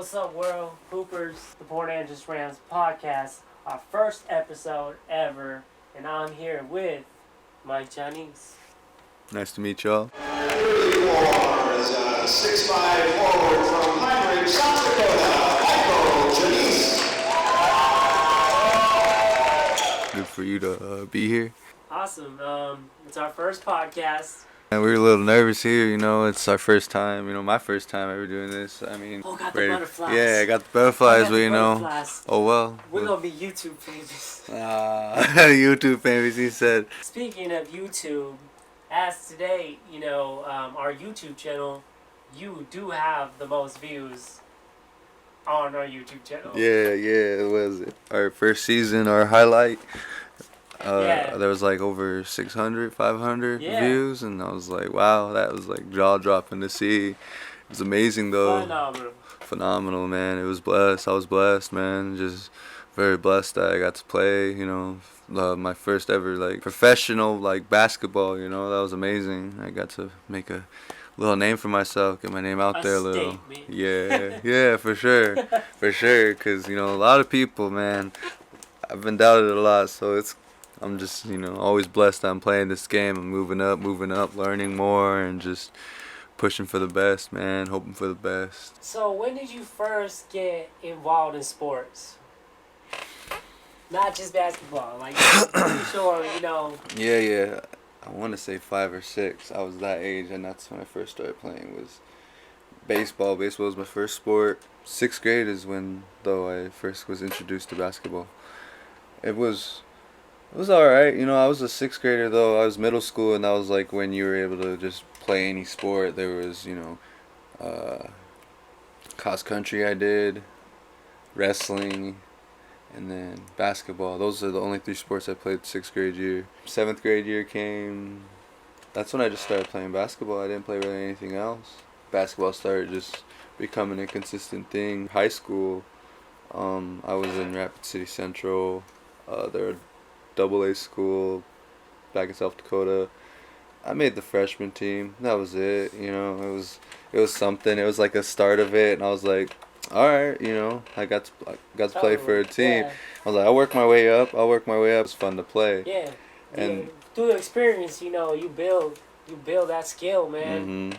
What's up, world? Hoopers, the Port Angeles Rams podcast, our first episode ever, and I'm here with Mike Janis. Nice to meet y'all. Here you are as a 6'5" forward from Pine Ridge, South Dakota, Michael Janis. Good for you to be here. Awesome. It's our first podcast. And we're a little nervous here, it's our first time, my first time ever doing this. Got the butterflies. Yeah, I got the butterflies, but Oh well. We're going to be YouTube famous. YouTube famous, he said. Speaking of YouTube, as today, our YouTube channel, you do have the most views on our YouTube channel. Yeah, it was our first season, our highlight. There was like over 600, 500 views, and I was like, wow, that was like jaw-dropping to see. It was amazing, though. Phenomenal, man. I was blessed, man. Just very blessed that I got to play, my first ever, professional, basketball, that was amazing. I got to make a little name for myself, get my name out there a little. Yeah, for sure, because, a lot of people, man, I've been doubted a lot, so I'm just, always blessed that I'm playing this game. I'm moving up, learning more, and just pushing for the best, man, hoping for the best. So when did you first get involved in sports? Not just basketball, pretty sure, Yeah. I want to say 5 or 6. I was that age, and that's when I first started playing was baseball. Baseball was my first sport. 6th grade is when, though, I first was introduced to basketball. It was alright, I was a 6th grader though. I was middle school, and that was like when you were able to just play any sport. There was, cross country I did, wrestling, and then basketball. Those are the only 3 sports I played 6th grade year. 7th grade year came, that's when I just started playing basketball. I didn't play really anything else. Basketball started just becoming a consistent thing. High school, I was in Rapid City Central. They're AA school back in South Dakota. I made the freshman team. That was it. It was something. It was like a start of it, and I was like, all right, I got to play for a team. Yeah. I was like, I'll work my way up. It's fun to play. Yeah. And through the experience, you build that skill, man.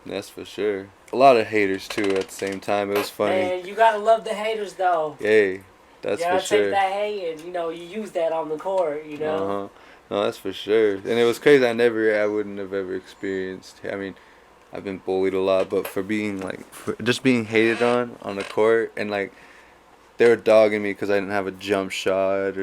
That's for sure. A lot of haters too at the same time. It was funny. Man, you gotta love the haters though. Hey. That's for sure. Take that hate and, you use that on the court, No, that's for sure. And it was crazy. I wouldn't have ever experienced. I mean, I've been bullied a lot, but for being, just being hated on the court, and, they were dogging me because I didn't have a jump shot,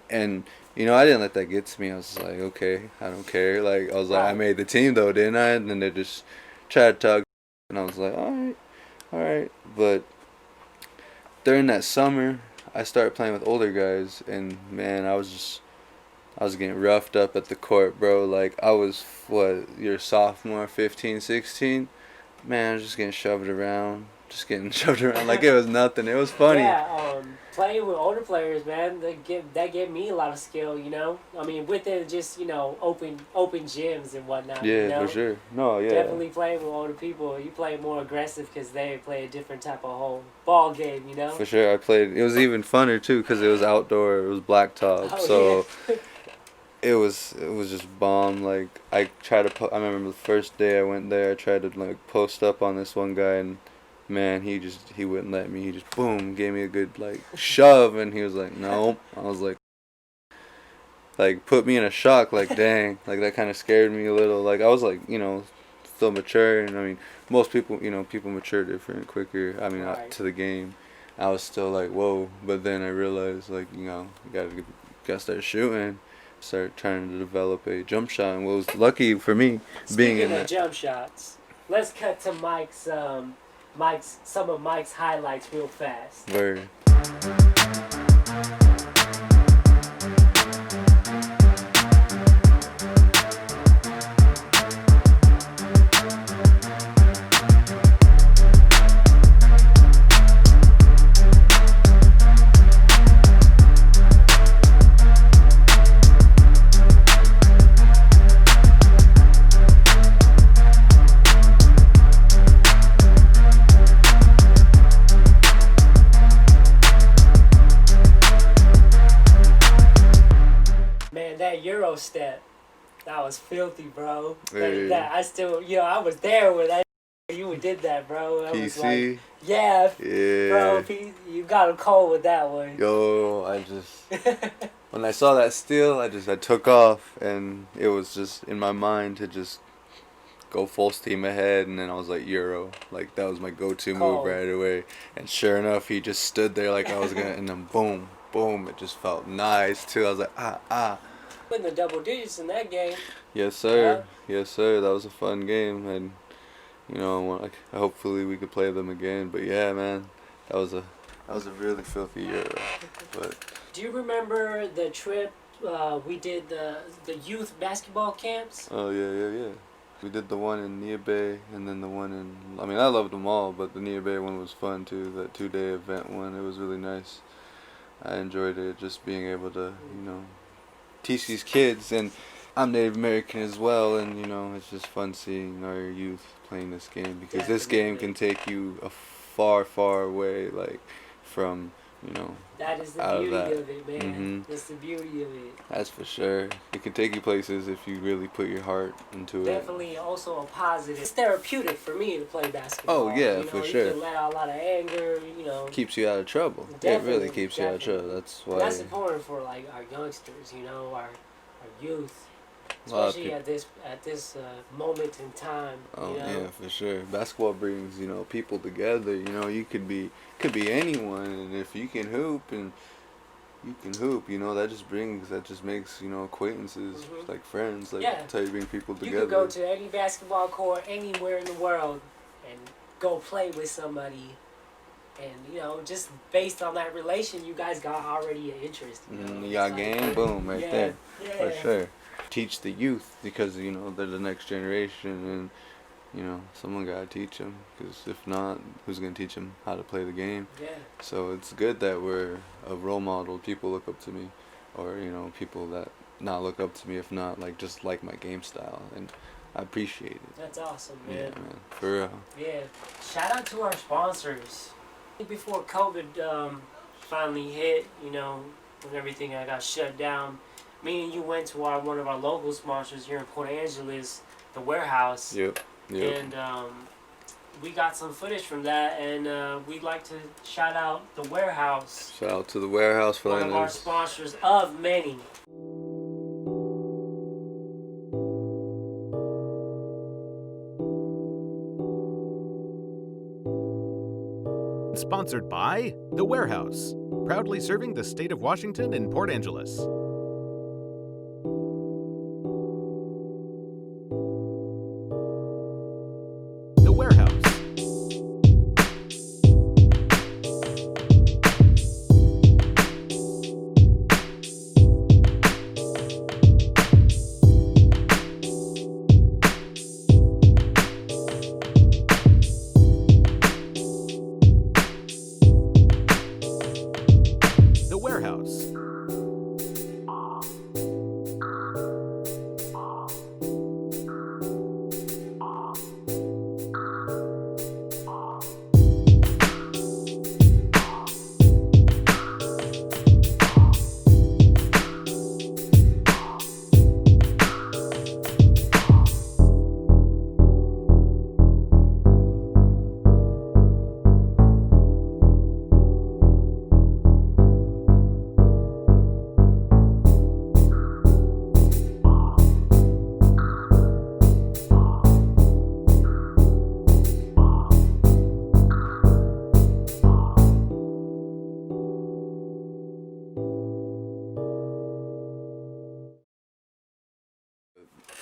and, I didn't let that get to me. I was like, okay, I don't care. I was like, I made the team, though, didn't I? And then they just tried to tug, and I was like, all right. But during that summer, I started playing with older guys, and man, I was getting roughed up at the court, bro. I was, your sophomore, 15, 16? Man, I was just getting shoved around like it was nothing. It was funny. Yeah, playing with older players, man, that gave me a lot of skill, I mean, within just, open gyms and whatnot, Yeah, for sure. No, yeah. Definitely playing with older people. You play more aggressive because they play a different type of whole ball game, For sure, I played. It was even funner, too, because it was outdoor. It was blacktop, so... Yeah. It was just bomb. I tried to. I remember the first day I went there. I tried to post up on this one guy, and man, he wouldn't let me. He just boom gave me a good shove, and he was like, nope. I was like put me in a shock. Dang, that kind of scared me a little. I was still mature, and I mean most people people mature different, quicker. I mean right. To the game. I was still whoa, but then I realized you gotta start shooting. Start trying to develop a jump shot, and what was lucky for me being in that. Jump shots, let's cut to some of Mike's highlights real fast. Word. Euro step. That was filthy, bro. Hey. I still, I was there when you did that, bro. I was PC? like, yeah, bro, you got him cold with that one. Yo, I just... when I saw that steal, I took off, and it was just in my mind to just go full steam ahead, and then I was like, Euro. Like, that was my go-to move right away. And sure enough, he just stood there like I was gonna, and then boom, boom, it just felt nice, too. I was like, Putting the double digits in that game. Yes, sir. Yeah. Yes, sir. That was a fun game, and, hopefully we could play them again. But yeah, man, that was a really filthy Euro. But do you remember the trip we did the youth basketball camps? Oh yeah. We did the one in Niabe, and then the one in... I mean, I loved them all, but the Niabe one was fun too. That 2-day event one, it was really nice. I enjoyed it, just being able to, teach these kids. And I'm Native American as well, and, it's just fun seeing our youth playing this game, because this game can take you a far, far away, like, from, that is the out beauty of it, man. Mm-hmm. That's the beauty of it. That's for sure. It can take you places if you really put your heart into it. Definitely also a positive. It's therapeutic for me to play basketball. Oh, yeah, for sure. You can let out a lot of anger, Keeps you out of trouble. Definitely, It really keeps you out of trouble. That's why. That's important for, like, our youngsters, our youth. Especially at this moment in time. Oh yeah, for sure. Basketball brings people together. You could be anyone, and if you can hoop and you can hoop, that just makes acquaintances, like friends, like that's how you bring people together. You could go to any basketball court anywhere in the world and go play with somebody, and just based on that relation, you guys got already an interest. You got game, boom, right there, for sure. Teach the youth, because they're the next generation, and someone gotta teach them, because if not, who's gonna teach them how to play the game? So it's good that we're a role model. People look up to me, or people that not look up to me, if not just like my game style, and I appreciate it. That's awesome, man. Yeah, man, for real. Yeah, shout out to our sponsors. Before COVID finally hit, when everything got shut down, me and you went to one of our local sponsors here in Port Angeles, the Warehouse. Yep. And we got some footage from that, and we'd like to shout out the Warehouse. Shout out to the Warehouse for one of our sponsors of many. Sponsored by The Warehouse, proudly serving the state of Washington and Port Angeles. The Warehouse. The Warehouse.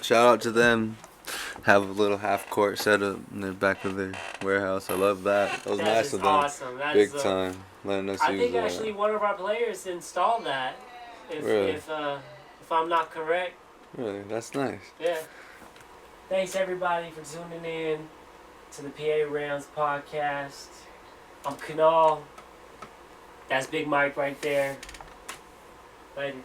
Shout out to them. Have a little half court set up in the back of their warehouse. I love that. That was nice of them. Awesome. That Big is time. Letting us I use think that. actually one of our players installed that. If I'm not correct. Really, that's nice. Yeah. Thanks everybody for tuning in to the PA Rams podcast. I'm Kunal. That's Big Mike right there. Later.